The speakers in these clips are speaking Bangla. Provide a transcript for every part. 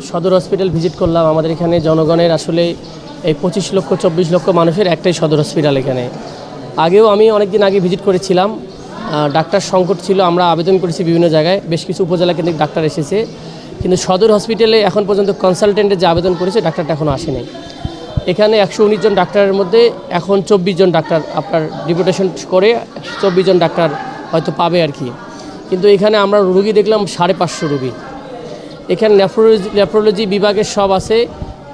সদর হসপিটাল ভিজিট করলাম। আমাদের এখানে জনগণের আসলে এই 25 লক্ষ 24 লক্ষ মানুষের একটাই সদর হসপিটাল। এখানে আগেও আমি অনেকদিন আগে ভিজিট করেছিলাম, ডাক্তার সংকট ছিল, আমরা আবেদন করেছি বিভিন্ন জায়গায়, বেশ কিছু উপজেলা কেন্দ্রিক ডাক্তার এসেছে, কিন্তু সদর হসপিটালে এখন পর্যন্ত কনসালটেন্টের যে আবেদন করেছে ডাক্তারটা এখনও আসেনি। এখানে 119 জন ডাক্তারের মধ্যে এখন 24 জন ডাক্তার আপনার ডিপুটেশন করে 24 জন ডাক্তার হয়তো পাবে আর কি। কিন্তু এখানে আমরা রুগী দেখলাম 550 রুগী। এখানে নেফ্রোলজি বিভাগের সব আছে,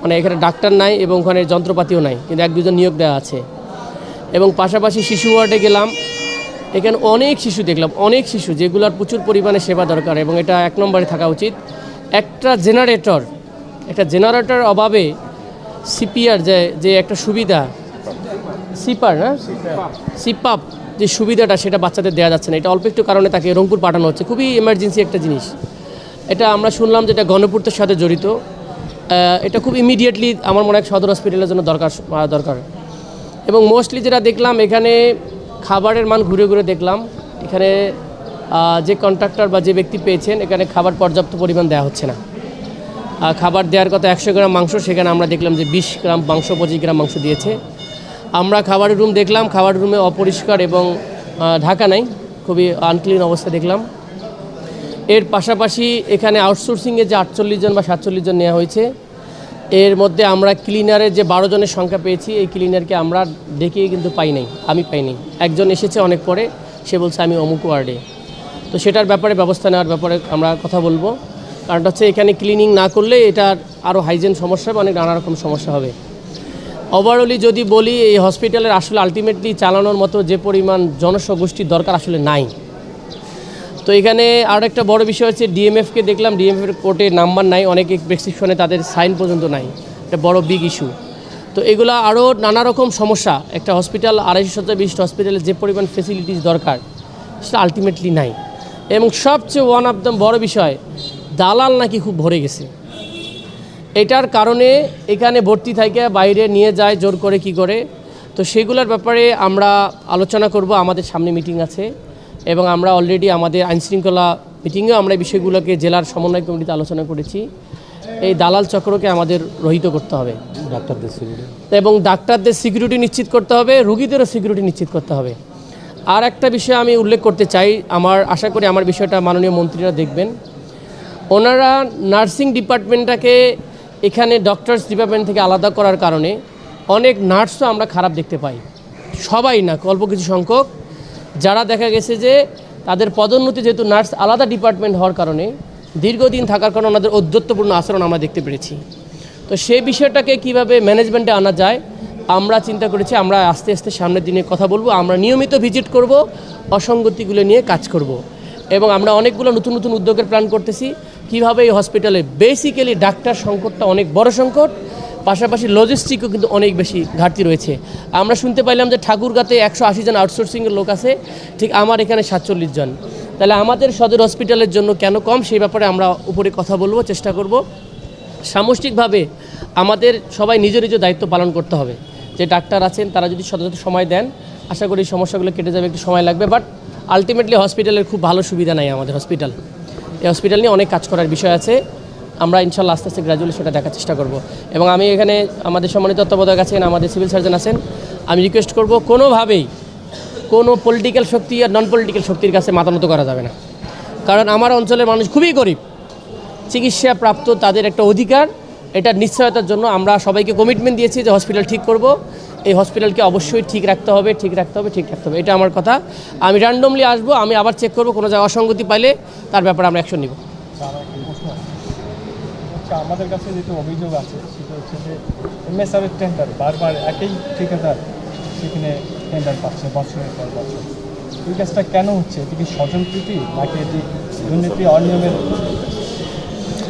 মানে এখানে ডাক্তার নাই এবং ওখানে যন্ত্রপাতিও নাই, কিন্তু 1-2 জন নিয়োগ দেওয়া আছে। এবং পাশাপাশি শিশু ওয়ার্ডে গেলাম, এখানে অনেক শিশু দেখলাম, অনেক শিশু যেগুলোর প্রচুর পরিমাণে সেবা দরকার এবং এটা 1 নম্বরে থাকা উচিত। একটা জেনারেটর অভাবে সিপিআর যে একটা সুবিধা, সিপাপ যে সুবিধাটা সেটা বাচ্চাদের দেওয়া যাচ্ছে না। এটা অল্প একটু কারণে তাকে রংপুর পাঠানো হচ্ছে, খুবই এমার্জেন্সি একটা জিনিস। এটা আমরা শুনলাম যে এটা গণপূর্তের সাথে জড়িত। এটা খুব ইমিডিয়েটলি আমার মনে হয় সদর হসপিটালের জন্য দরকার। এবং মোস্টলি যেটা দেখলাম এখানে খাবারের মান ঘুরে ঘুরে দেখলাম, এখানে যে কন্ট্রাক্টর বা যে ব্যক্তি পেয়েছেন এখানে খাবার পর্যাপ্ত পরিমাণ দেওয়া হচ্ছে না। খাবার দেওয়ার কথা 100 গ্রাম মাংস, সেখানে আমরা দেখলাম যে 20 গ্রাম মাংস, 25 গ্রাম মাংস দিয়েছে। আমরা খাবারের রুম দেখলাম, খাবারের রুমে অপরিষ্কার এবং ঢাকা নাই, খুবই আনক্লিন অবস্থা দেখলাম। এর পাশাপাশি এখানে আউটসোর্সিংয়ে যে 48 জন বা 47 জন নেওয়া হয়েছে, এর মধ্যে আমরা ক্লিনারের যে 12 জনের সংখ্যা পেয়েছি, এই ক্লিনারকে আমরা ডেকে কিন্তু আমি পাইনি। একজন এসেছে অনেক পরে, সে বলছে আমি অমুক ওয়ার্ডে। তো সেটার ব্যাপারে ব্যবস্থা নেওয়ার ব্যাপারে আমরা কথা বলবো, কারণটা হচ্ছে এখানে ক্লিনিং না করলে এটার আরও হাইজেন সমস্যা হবে, অনেক নানা রকম সমস্যা হবে। ওভারঅলি যদি বলি, এই হসপিটালের আসলে আলটিমেটলি চালানোর মতো যে পরিমাণ জনসমষ্টির দরকার আসলে নাই। তো এখানে আর একটা বড় বিষয় হচ্ছে ডিএমএফকে দেখলাম, ডিএমএফের কোর্টে নাম্বার নাই, অনেক প্রেসক্রিপশনে তাদের সাইন পর্যন্ত নাই, এটা বড় বিগ ইস্যু। তো এগুলো আরও নানা রকম সমস্যা। একটা হসপিটাল 250 শয্যা বিশিষ্ট হসপিটালে যে পরিমাণ ফেসিলিটিস দরকার সেটা আলটিমেটলি নাই। এবং সবচেয়ে ওয়ান অফ দ্য বড় বিষয়, দালাল নাকি খুব ভরে গেছে। এটার কারণে এখানে ভর্তি থেকে বাইরে নিয়ে যায় জোর করে কি করে। তো সেগুলোর ব্যাপারে আমরা আলোচনা করব, আমাদের সামনে মিটিং আছে এবং আমরা অলরেডি আমাদের আইনশৃঙ্খলা মিটিংয়েও আমরা এই বিষয়গুলোকে জেলার সমন্বয় কমিটিতে আলোচনা করেছি। এই দালাল চক্রকে আমাদের রহিত করতে হবে, এবং ডাক্তারদের সিকিউরিটি নিশ্চিত করতে হবে, রুগীদেরও সিকিউরিটি নিশ্চিত করতে হবে। আর একটা বিষয় আমি উল্লেখ করতে চাই, আশা করি আমার বিষয়টা মাননীয় মন্ত্রীরা দেখবেন। ওনারা নার্সিং ডিপার্টমেন্টটাকে এখানে ডক্টরস ডিপার্টমেন্ট থেকে আলাদা করার কারণে অনেক নার্সও আমরা খারাপ দেখতে পাই, সবাই না, অল্প কিছু সংখ্যক, যারা দেখা গেছে যে তাদের পদোন্নতি যেহেতু নার্স আলাদা ডিপার্টমেন্ট হওয়ার কারণে দীর্ঘদিন থাকার কারণে ওনাদের ঔদ্ধত্যপূর্ণ আচরণ আমরা দেখতে পেরেছি। তো সেই বিষয়টাকে কিভাবে ম্যানেজমেন্টে আনা যায় আমরা চিন্তা করেছি। আমরা আস্তে আস্তে সামনের দিনে কথা বলবো, আমরা নিয়মিত ভিজিট করব, অসঙ্গতিগুলো নিয়ে কাজ করব, এবং আমরা অনেকগুলো নতুন নতুন উদ্যোগের প্ল্যান করতেছি কীভাবে এই হসপিটালে বেসিক্যালি ডাক্তার সংকটটা অনেক বড় সংকট, পাশাপাশি লজিস্টিকও কিন্তু অনেক বেশি ঘাটতি রয়েছে। আমরা শুনতে পাইলাম যে ঠাকুরগাঁতে 180 জন আউটসোর্সিংয়ের লোক আছে, ঠিক আমার এখানে 47 জন। তাহলে আমাদের সদর হসপিটালের জন্য কেন কম, সেই ব্যাপারে আমরা উপরে কথা বলবো, চেষ্টা করব। সামষ্টিকভাবে আমাদের সবাই নিজ নিজ দায়িত্ব পালন করতে হবে। যে ডাক্তার আছেন তারা যদি যথাযথ সময় দেন, আশা করি সমস্যাগুলো কেটে যাবে, একটু সময় লাগবে। বাট আলটিমেটলি হসপিটালের খুব ভালো সুবিধা নাই আমাদের হসপিটাল। এই হসপিটাল নিয়ে অনেক কাজ করার বিষয় আছে, আমরা ইনশাল্লাহ আস্তে আস্তে গ্র্যাজুয়ালি সেটা দেখার চেষ্টা করব। এবং আমি এখানে আমাদের সম্মানিত তত্ত্বাবধায়ক আছেন, আমাদের সিভিল সার্জন আছেন, আমি রিকোয়েস্ট করব কোনোভাবেই কোনো পলিটিক্যাল শক্তি আর নন পলিটিক্যাল শক্তির কাছে মাথা নত করা যাবে না। কারণ আমার অঞ্চলের মানুষ খুবই গরিব, চিকিৎসা প্রাপ্ত তাদের একটা অধিকার, এটার নিশ্চয়তার জন্য আমরা সবাইকে কমিটমেন্ট দিয়েছি যে হসপিটাল ঠিক করব, এই হসপিটালকে অবশ্যই ঠিক রাখতে হবে। এটা আমার কথা। আমি র্যান্ডমলি আসবো, আমি আবার চেক করব, কোনো জায়গায় অসঙ্গতি পাইলে তার ব্যাপারে আমরা অ্যাকশন নিব। আমাদের কাছে যেটা অভিযোগ আছে সেটা হচ্ছে যে এমএসআরের টেন্ডার বারবার একই ঠিকাদার সেখানে টেন্ডার পাচ্ছে বছরের পর বছর। এই কাজটা কেন হচ্ছে? এটি কি স্বজনপ্রীতি নাকি এটি দুর্নীতি অনিয়মের?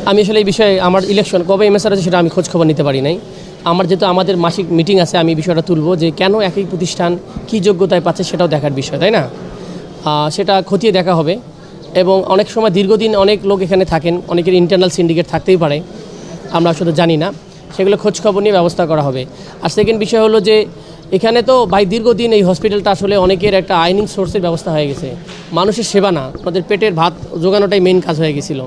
আমি আসলে এই বিষয়ে আমার ইলেকশন কবে এমএসআর আছে সেটা আমি খোঁজ খবর নিতে পারি নাই। যেহেতু আমাদের মাসিক মিটিং আছে, আমি বিষয়টা তুলব যে কেন একই প্রতিষ্ঠান কী যোগ্যতায় পাচ্ছে সেটাও দেখার বিষয়, তাই না? সেটা খতিয়ে দেখা হবে। এবং অনেক সময় দীর্ঘদিন অনেক লোক এখানে থাকেন, অনেকের ইন্টারনাল সিন্ডিকেট থাকতেই পারে, আমরা শুধু জানি না, সেগুলো খোঁজখবর নিয়ে ব্যবস্থা করা হবে। আর সেকেন্ড বিষয় হলো যে এখানে তো দীর্ঘদিন এই হসপিটালটা আসলে অনেকের একটা আর্নিং সোর্সের ব্যবস্থা হয়ে গেছে, মানুষের সেবা না, আমাদের পেটের ভাত জোগানোটাই মেইন কাজ হয়ে গেছিলো।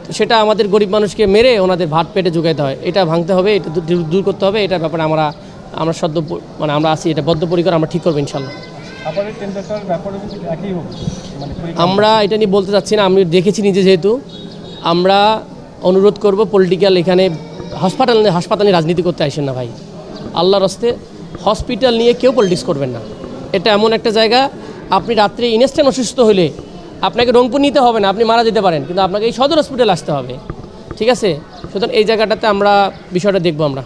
তো তো সেটা আমাদের গরিব মানুষকে মেরে ওনাদের ভাত পেটে যোগাইতে হয়, এটা ভাঙতে হবে, এটা দূর করতে হবে। এটার ব্যাপারে আমরা সদ্য মানে আমরা আছি, এটা বদ্ধপরিকর, আমরা ঠিক করবো ইনশাল্লাহ। আবার এই টেন্ডারটার ব্যাপারে কিন্তু একই হোক, মানে আমরা এটা নিয়ে বলতে চাচ্ছি না, আমি দেখেছি নিজে, যেহেতু আমরা অনুরোধ করব পলিটিক্যাল এখানে হাসপাতালে রাজনীতি করতে আসেন না ভাই, আল্লাহর হস্তে হসপিটাল নিয়ে কেউ পলিটিক্স করবেন না। এটা এমন একটা জায়গা, আপনি রাত্রে ইনস্ট্যান্ট অসুস্থ হলে আপনাকে রংপুর নিতে হবে না, আপনি মারা যেতে পারেন, কিন্তু আপনাকে এই সদর হসপিটাল আসতে হবে, ঠিক আছে? সুতরাং এই জায়গাটাতে আমরা বিষয়টা দেখবো আমরা।